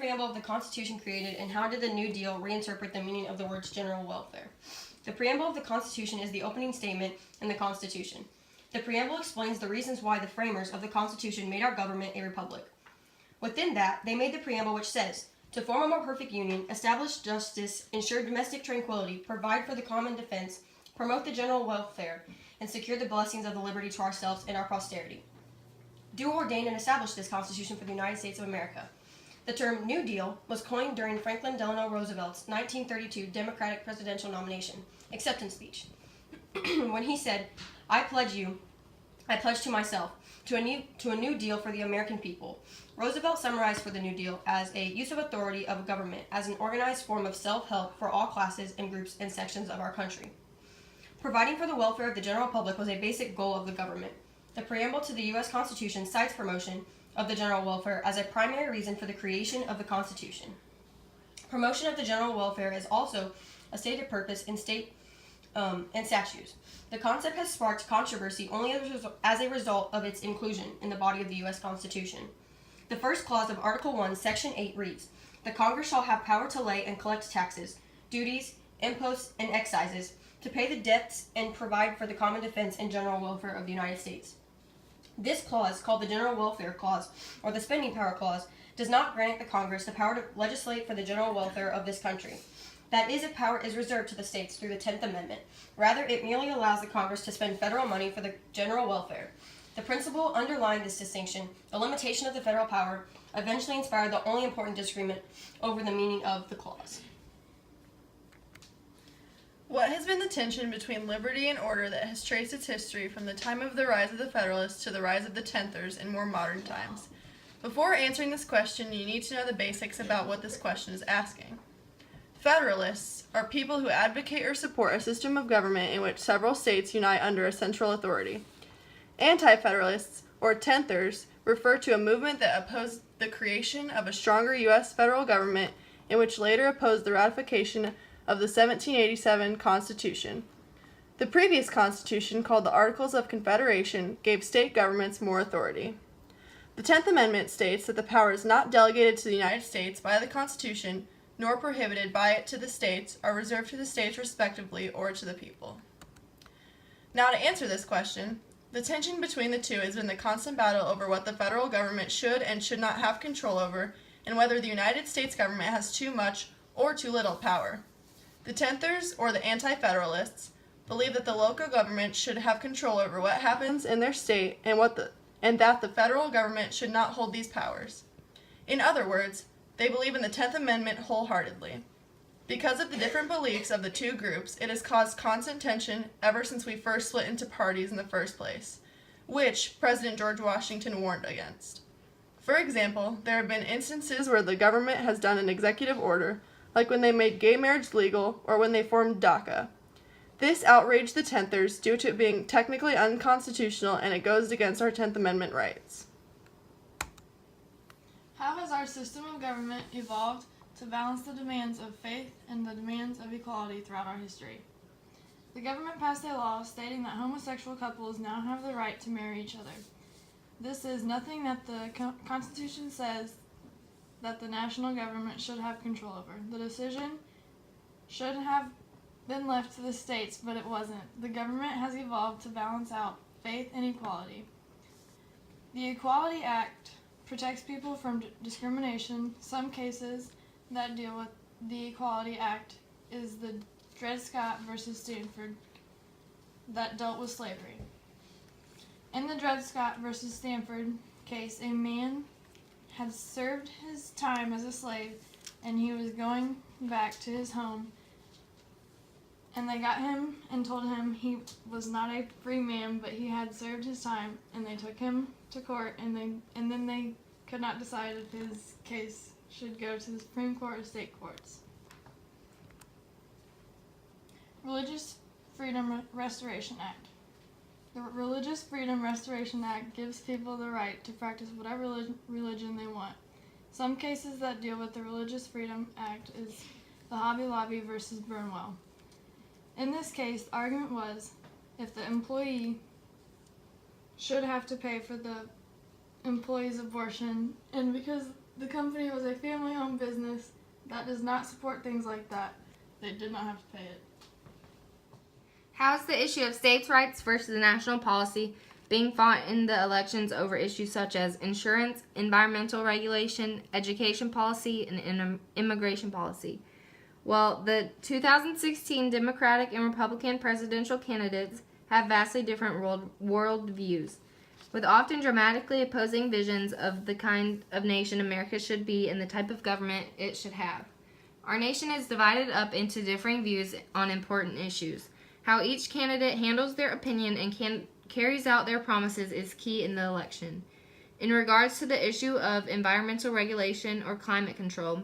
preamble of the Constitution created, and how did the New Deal reinterpret the meaning of the words general welfare? The preamble of the Constitution is the opening statement in the Constitution. The preamble explains the reasons why the framers of the Constitution made our government a republic. Within that, they made the preamble which says, to form a more perfect union, establish justice, ensure domestic tranquility, provide for the common defense, promote the general welfare, and secure the blessings of the liberty to ourselves and our posterity. Do ordain and establish this Constitution for the United States of America. The term New Deal was coined during Franklin Delano Roosevelt's 1932 Democratic presidential nomination acceptance speech, when he said, I pledge to myself, to a new deal for the American people. Roosevelt summarized for the New Deal as a use of authority of government as an organized form of self-help for all classes and groups and sections of our country. Providing for the welfare of the general public was a basic goal of the government. The preamble to the U.S. Constitution cites promotion of the general welfare as a primary reason for the creation of the Constitution. Promotion of the general welfare is also a stated purpose in state and statutes. The concept has sparked controversy only as a result of its inclusion in the body of the U.S. Constitution. The first clause of Article 1, Section 8 reads, the Congress shall have power to lay and collect taxes, duties, imposts, and excises, to pay the debts and provide for the common defense and general welfare of the United States. This clause, called the General Welfare Clause, or the Spending Power Clause, does not grant the Congress the power to legislate for the general welfare of this country. That is, if power is reserved to the states through the 10th Amendment. Rather, it merely allows the Congress to spend federal money for the general welfare. The principle underlying this distinction, the limitation of the federal power, eventually inspired the only important disagreement over the meaning of the clause. What has been the tension between liberty and order that has traced its history from the time of the rise of the Federalists to the rise of the Tenthers in more modern times? Before answering this question, you need to know the basics about what this question is asking. Federalists are people who advocate or support a system of government in which several states unite under a central authority. Anti-Federalists, or Tenthers, refer to a movement that opposed the creation of a stronger U.S. federal government and which later opposed the ratification of the 1787 Constitution. The previous Constitution, called the Articles of Confederation, gave state governments more authority. The 10th Amendment states that the power is not delegated to the United States by the Constitution, nor prohibited by it to the states, are reserved to the states respectively or to the people. Now, to answer this question, the tension between the two has been the constant battle over what the federal government should and should not have control over, and whether the United States government has too much or too little power. The Tenthers, or the Anti-Federalists, believe that the local government should have control over what happens in their state and that the federal government should not hold these powers. In other words, they believe in the 10th Amendment wholeheartedly. Because of the different beliefs of the two groups, it has caused constant tension ever since we first split into parties in the first place, which President George Washington warned against. For example, there have been instances where the government has done an executive order, like when they made gay marriage legal or when they formed DACA. This outraged the Tenthers due to it being technically unconstitutional, and it goes against our 10th Amendment rights. How has our system of government evolved to balance the demands of faith and the demands of equality throughout our history? The government passed a law stating that homosexual couples now have the right to marry each other. This is nothing that the Constitution says that the national government should have control over. The decision should have been left to the states, but it wasn't. The government has evolved to balance out faith and equality. The Equality Act protects people from discrimination. Some cases that deal with the Equality Act is the Dred Scott versus Stanford that dealt with slavery. In the Dred Scott versus Stanford case, a man had served his time as a slave and he was going back to his home, and they got him and told him he was not a free man, but he had served his time, and they took him to court, and then they could not decide if his case should go to the Supreme Court or state courts. Religious Freedom Restoration Act. The Religious Freedom Restoration Act gives people the right to practice whatever religion they want. Some cases that deal with the Religious Freedom Act is the Hobby Lobby versus Burnwell. In this case, the argument was if the employee should have to pay for the employee's abortion, and because the company was a family-owned business that does not support things like that. They did not have to pay it. How is the issue of states' rights versus national policy being fought in the elections over issues such as insurance, environmental regulation, education policy, and immigration policy? Well, the 2016 Democratic and Republican presidential candidates have vastly different world views, with often dramatically opposing visions of the kind of nation America should be and the type of government it should have. Our nation is divided up into differing views on important issues. How each candidate handles their opinion and carries out their promises is key in the election. In regards to the issue of environmental regulation or climate control,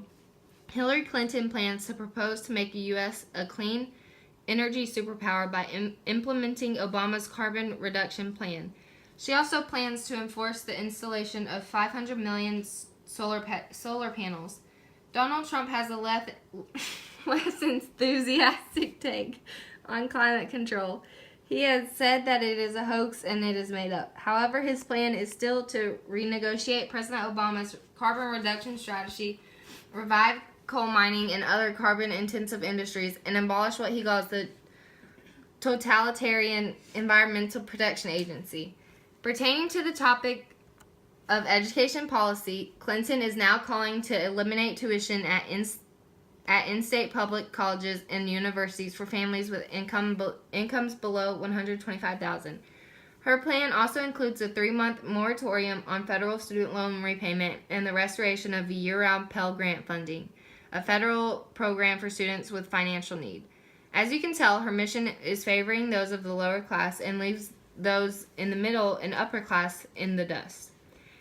Hillary Clinton plans to propose to make the U.S. a clean energy superpower by implementing Obama's carbon reduction plan. She also plans to enforce the installation of 500 million solar panels. Donald Trump has a less enthusiastic take on climate control. He has said that it is a hoax and it is made up. However, his plan is still to renegotiate President Obama's carbon reduction strategy, revive coal mining and other carbon-intensive industries, and abolish what he calls the Totalitarian Environmental Protection Agency. Pertaining to the topic of education policy, Clinton is now calling to eliminate tuition at in-state public colleges and universities for families with incomes below $125,000. Her plan also includes a 3-month moratorium on federal student loan repayment and the restoration of year-round Pell Grant funding, a federal program for students with financial need. As you can tell, her mission is favoring those of the lower class and leaves those in the middle and upper class in the dust.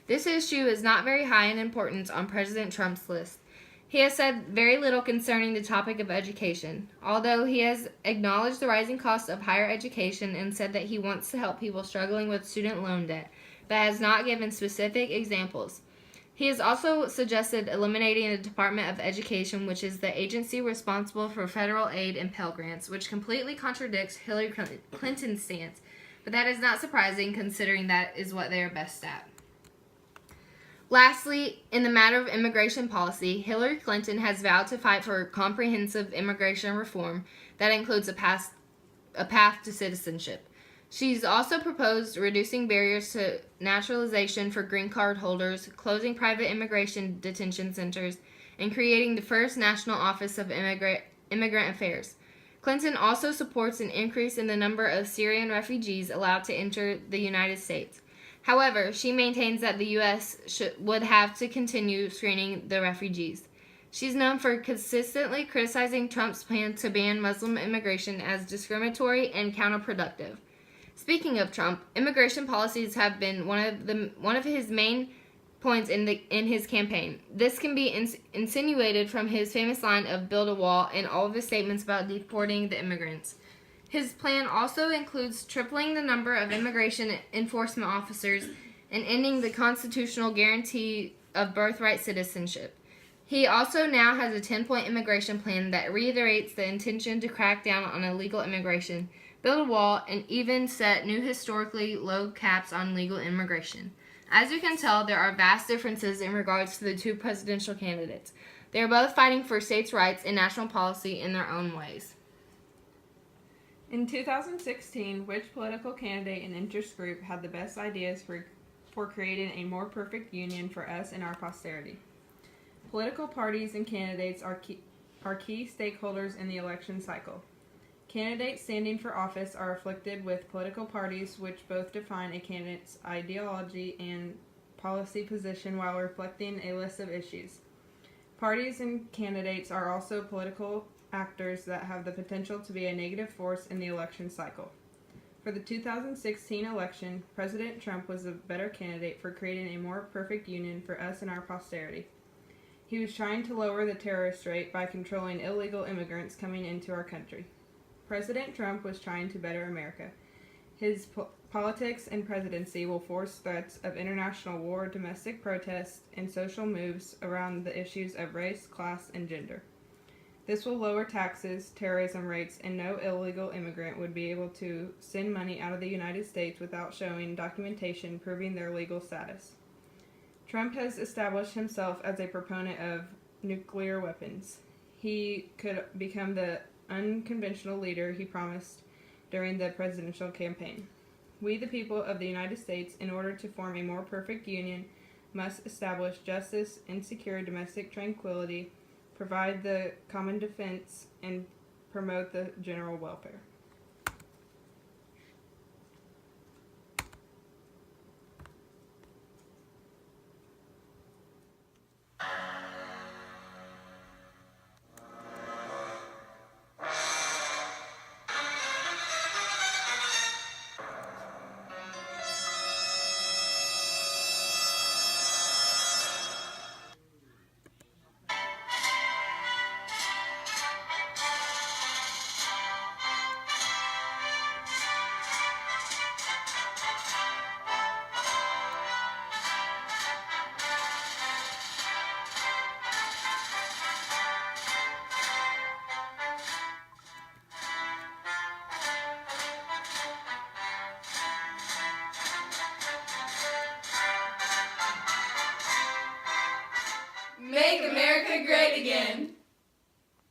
This issue is not very high in importance on President Trump's list. He has said very little concerning the topic of education, although he has acknowledged the rising cost of higher education and said that he wants to help people struggling with student loan debt, but has not given specific examples. He has also suggested eliminating the Department of Education, which is the agency responsible for federal aid and Pell Grants, which completely contradicts Hillary Clinton's stance, but that is not surprising considering that is what they are best at. Lastly, in the matter of immigration policy, Hillary Clinton has vowed to fight for comprehensive immigration reform that includes a path to citizenship. She's also proposed reducing barriers to naturalization for green card holders, closing private immigration detention centers, and creating the first national office of immigrant affairs. Clinton also supports an increase in the number of Syrian refugees allowed to enter the United States. However, she maintains that the U.S. would have to continue screening the refugees. She's known for consistently criticizing Trump's plan to ban Muslim immigration as discriminatory and counterproductive. Speaking of Trump, immigration policies have been one of his main points in his campaign. This can be insinuated from his famous line of "build a wall" and all of his statements about deporting the immigrants. His plan also includes tripling the number of immigration enforcement officers and ending the constitutional guarantee of birthright citizenship. He also now has a 10-point immigration plan that reiterates the intention to crack down on illegal immigration, build a wall, and even set new historically low caps on legal immigration. As you can tell, there are vast differences in regards to the two presidential candidates. They are both fighting for states' rights and national policy in their own ways. In 2016, which political candidate and interest group had the best ideas for creating a more perfect union for us and our posterity? Political parties and candidates are key stakeholders in the election cycle. Candidates standing for office are afflicted with political parties which both define a candidate's ideology and policy position while reflecting a list of issues. Parties and candidates are also political actors that have the potential to be a negative force in the election cycle. For the 2016 election, President Trump was a better candidate for creating a more perfect union for us and our posterity. He was trying to lower the terrorist rate by controlling illegal immigrants coming into our country. President Trump was trying to better America. His politics and presidency will force threats of international war, domestic protests, and social moves around the issues of race, class, and gender. This will lower taxes, terrorism rates, and no illegal immigrant would be able to send money out of the United States without showing documentation proving their legal status. Trump has established himself as a proponent of nuclear weapons. He could become the unconventional leader he promised during the presidential campaign. We, the people of the United States, in order to form a more perfect union, must establish justice and secure domestic tranquility, provide the common defense, and promote the general welfare. Make America great again.